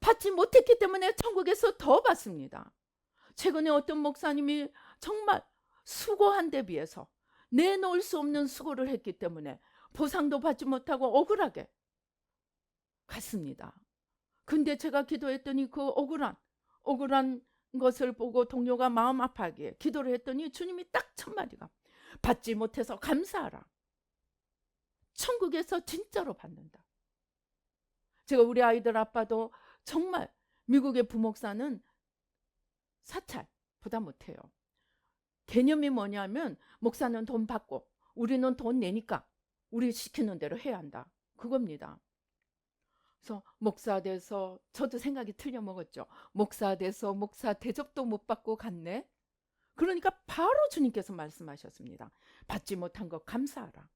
받지 못했기 때문에 천국에서 더 받습니다. 최근에 어떤 목사님이 정말 수고한 데 비해서 내놓을 수 없는 수고를 했기 때문에 보상도 받지 못하고 억울하게 갔습니다. 근데 제가 기도했더니 그 억울한 것을 보고 동료가 마음 아파하기에 기도를 했더니 주님이 딱 첫 마디가, 받지 못해서 감사하라. 천국에서 진짜로 받는다. 제가 우리 아이들 아빠도 정말 미국의 부목사는 사찰 부담 못해요. 개념이 뭐냐면 목사는 돈 받고 우리는 돈 내니까 우리 시키는 대로 해야 한다. 그겁니다. 그래서 목사 돼서, 저도 생각이 틀려 먹었죠. 목사 돼서 목사 대접도 못 받고 갔네. 그러니까 바로 주님께서 말씀하셨습니다. 받지 못한 것 감사하라.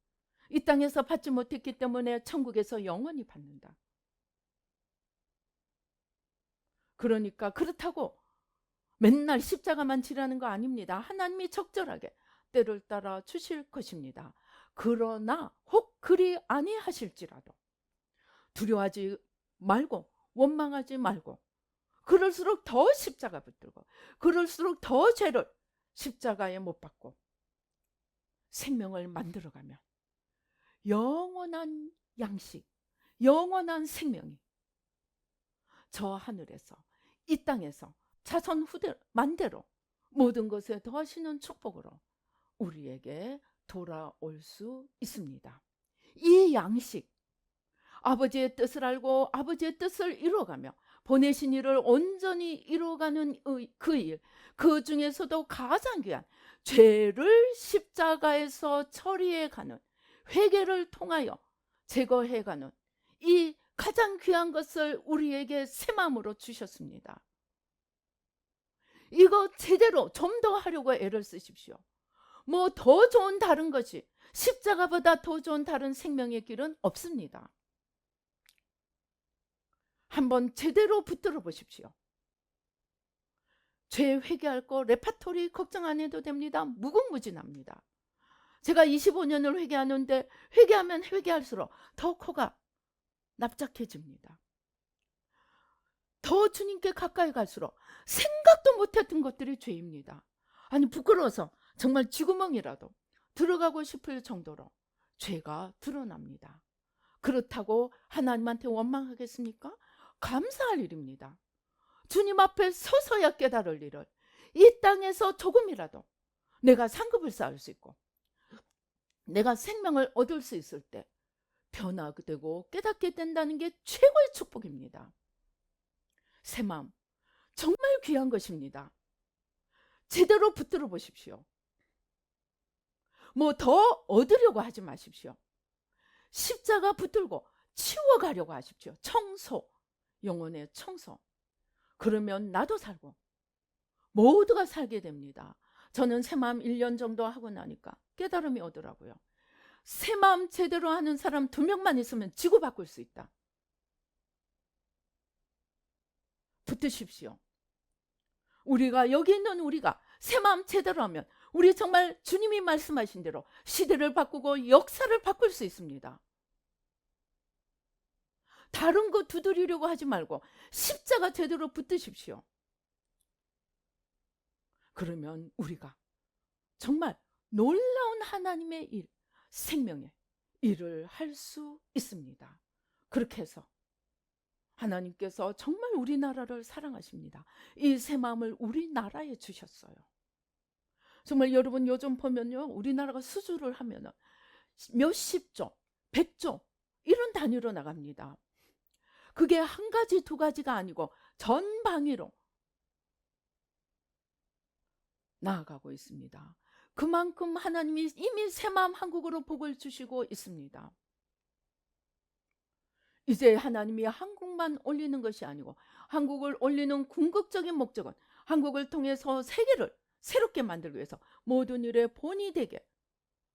이 땅에서 받지 못했기 때문에 천국에서 영원히 받는다. 그러니까 그렇다고 맨날 십자가만 지라는 거 아닙니다. 하나님이 적절하게 때를 따라 주실 것입니다. 그러나 혹 그리 아니하실지라도 두려워하지 말고 원망하지 말고, 그럴수록 더 십자가 붙들고, 그럴수록 더 죄를 십자가에 못 박고 생명을 만들어가면 영원한 양식, 영원한 생명이 저 하늘에서 이 땅에서 자손 후대 만대로 모든 것에 더하시는 축복으로 우리에게 돌아올 수 있습니다. 이 양식, 아버지의 뜻을 알고 아버지의 뜻을 이루어가며 보내신 일을 온전히 이루어가는 그 일, 그 중에서도 가장 귀한 죄를 십자가에서 처리해가는, 회개를 통하여 제거해가는 이 가장 귀한 것을 우리에게 새 마음으로 주셨습니다. 이거 제대로 좀 더 하려고 애를 쓰십시오. 뭐 더 좋은 다른 것이, 십자가보다 더 좋은 다른 생명의 길은 없습니다. 한번 제대로 붙들어 보십시오. 죄 회개할 거 레파토리 걱정 안 해도 됩니다. 무궁무진합니다. 제가 25년을 회개하는데 회개하면 회개할수록 더 코가 납작해집니다. 더 주님께 가까이 갈수록 생각도 못했던 것들이 죄입니다. 아니, 부끄러워서 정말 쥐구멍이라도 들어가고 싶을 정도로 죄가 드러납니다. 그렇다고 하나님한테 원망하겠습니까? 감사할 일입니다. 주님 앞에 서서야 깨달을 일을, 이 땅에서 조금이라도 내가 상급을 쌓을 수 있고 내가 생명을 얻을 수 있을 때 변화가 되고 깨닫게 된다는 게 최고의 축복입니다. 새 마음 정말 귀한 것입니다. 제대로 붙들어 보십시오. 뭐 더 얻으려고 하지 마십시오. 십자가 붙들고 치워가려고 하십시오. 청소, 영혼의 청소. 그러면 나도 살고 모두가 살게 됩니다. 저는 새 마음 1년 정도 하고 나니까 깨달음이 오더라고요. 새 마음 제대로 하는 사람 2명만 있으면 지구 바꿀 수 있다. 붙으십시오. 우리가 여기 있는 우리가 새 마음 제대로 하면 우리 정말 주님이 말씀하신 대로 시대를 바꾸고 역사를 바꿀 수 있습니다. 다른 거 두드리려고 하지 말고 십자가 제대로 붙드십시오. 그러면 우리가 정말 놀라운 하나님의 일, 생명의 일을 할 수 있습니다. 그렇게 해서 하나님께서 정말 우리나라를 사랑하십니다. 이 새 마음을 우리나라에 주셨어요. 정말 여러분 요즘 보면요, 우리나라가 수주를 하면 몇십조, 100조 이런 단위로 나갑니다. 그게 한 가지 두 가지가 아니고 전방위로 나아가고 있습니다. 그만큼 하나님이 이미 새마음 한국으로 복을 주시고 있습니다. 이제 하나님이 한국만 올리는 것이 아니고 한국을 올리는 궁극적인 목적은 한국을 통해서 세계를 새롭게 만들기 위해서 모든 일의 본이 되게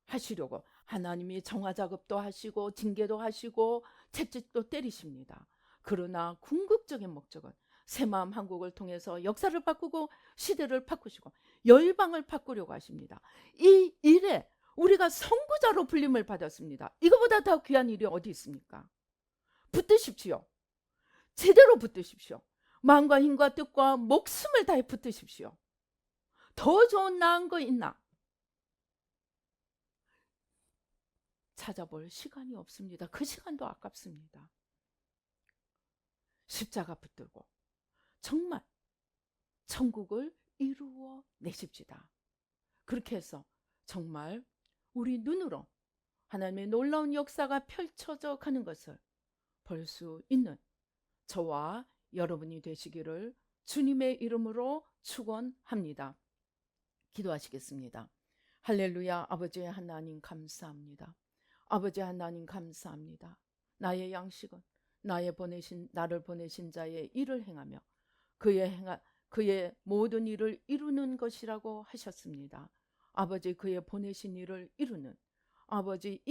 하시려고 하나님이 정화작업도 하시고 징계도 하시고 채찍도 때리십니다. 그러나 궁극적인 목적은 새마음 한국을 통해서 역사를 바꾸고 시대를 바꾸시고 열방을 바꾸려고 하십니다. 이 일에 우리가 선구자로 불림을 받았습니다. 이거보다 더 귀한 일이 어디 있습니까? 붙드십시오. 제대로 붙드십시오. 마음과 힘과 뜻과 목숨을 다해 붙드십시오. 더 좋은 나은 거 있나? 찾아볼 시간이 없습니다. 그 시간도 아깝습니다. 십자가 붙들고 정말 천국을 이루어 내십시다. 그렇게 해서 정말 우리 눈으로 하나님의 놀라운 역사가 펼쳐져 가는 것을 볼 수 있는 저와 여러분이 되시기를 주님의 이름으로 축원합니다. 기도하시겠습니다. 할렐루야. 아버지 하나님 감사합니다. 아버지 하나님 감사합니다. 나의 양식은 나를 보내신 자의 일을 행하며 그의 모든 일을 이루는 것이라고 하셨습니다. 아버지, 그의 보내신 일을 이루는 아버지,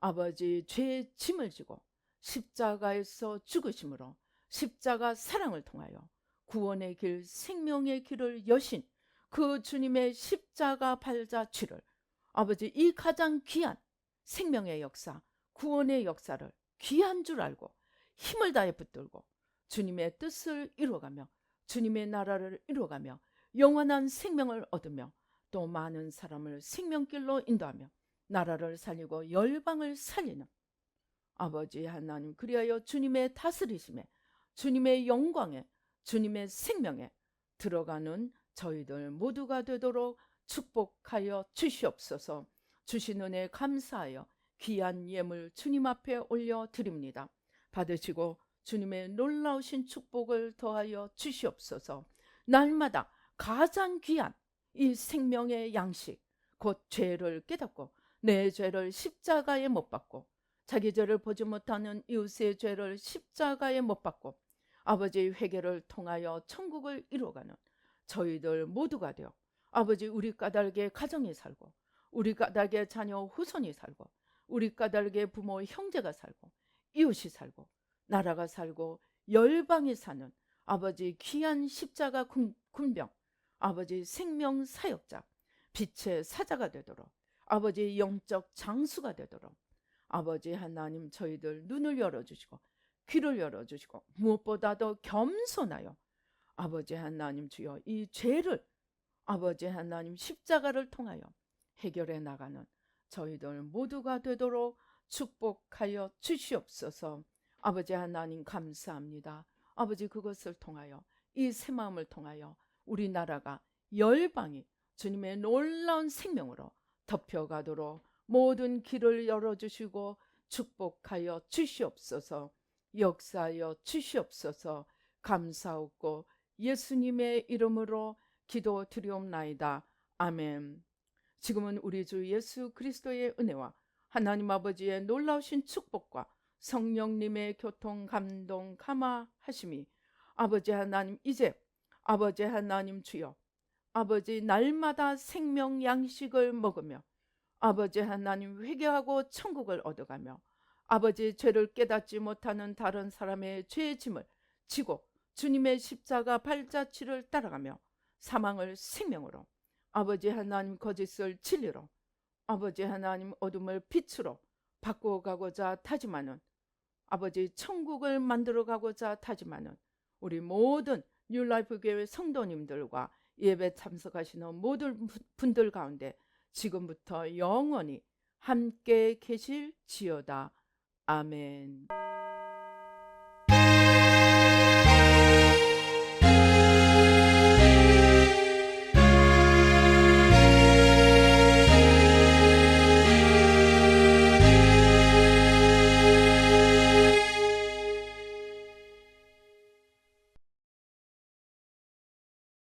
아버지 죄의 짐을 지고 십자가에서 죽으심으로 십자가 사랑을 통하여 구원의 길, 생명의 길을 여신 그 주님의 십자가 발자취를 아버지, 이 가장 귀한 생명의 역사, 구원의 역사를 귀한 줄 알고 힘을 다해 붙들고 주님의 뜻을 이루어가며 주님의 나라를 이루어가며 영원한 생명을 얻으며 또 많은 사람을 생명길로 인도하며 나라를 살리고 열방을 살리는 아버지 하나님, 그리하여 주님의 다스리심에 주님의 영광에 주님의 생명에 들어가는 저희들 모두가 되도록 축복하여 주시옵소서. 주신 은혜 감사하여 귀한 예물 주님 앞에 올려드립니다. 받으시고 주님의 놀라우신 축복을 더하여 주시옵소서. 날마다 가장 귀한 이 생명의 양식 곧 죄를 깨닫고 내 죄를 십자가에 못 박고 자기 죄를 보지 못하는 이웃의 죄를 십자가에 못 박고 아버지의 회개를 통하여 천국을 이루어가는 저희들 모두가 되어 아버지 우리 까닭에 가정이 살고 우리 까닭에 자녀 후손이 살고 우리 까닭에 부모 형제가 살고 이웃이 살고 나라가 살고 열방이 사는 아버지 귀한 십자가 군병 아버지 생명 사역자 빛의 사자가 되도록 아버지 영적 장수가 되도록 아버지 하나님 저희들 눈을 열어주시고 귀를 열어주시고 무엇보다도 겸손하여 아버지 하나님 주여 이 죄를 아버지 하나님 십자가를 통하여 해결해 나가는 저희들 모두가 되도록 축복하여 주시옵소서. 아버지 하나님 감사합니다. 아버지 그것을 통하여 이 새 마음을 통하여 우리나라가 열방이 주님의 놀라운 생명으로 덮여가도록 모든 길을 열어주시고 축복하여 주시옵소서. 역사하여 주시옵소서. 감사하고 예수님의 이름으로 기도드리옵나이다. 아멘. 지금은 우리 주 예수 그리스도의 은혜와 하나님 아버지의 놀라우신 축복과 성령님의 교통 감동 감화하심이 아버지 하나님 이제 아버지 하나님 주여 아버지 날마다 생명 양식을 먹으며 아버지 하나님 회개하고 천국을 얻어가며 아버지 죄를 깨닫지 못하는 다른 사람의 죄의 짐을 지고 주님의 십자가 발자취를 따라가며 사망을 생명으로 아버지 하나님 거짓을 진리로 아버지 하나님 어둠을 빛으로 바꾸어가고자 다짐하는 아버지 천국을 만들어가고자 다짐하는 우리 모든 뉴라이프 교회 성도님들과 예배 참석하시는 모든 분들 가운데 지금부터 영원히 함께 계실지어다. 아멘.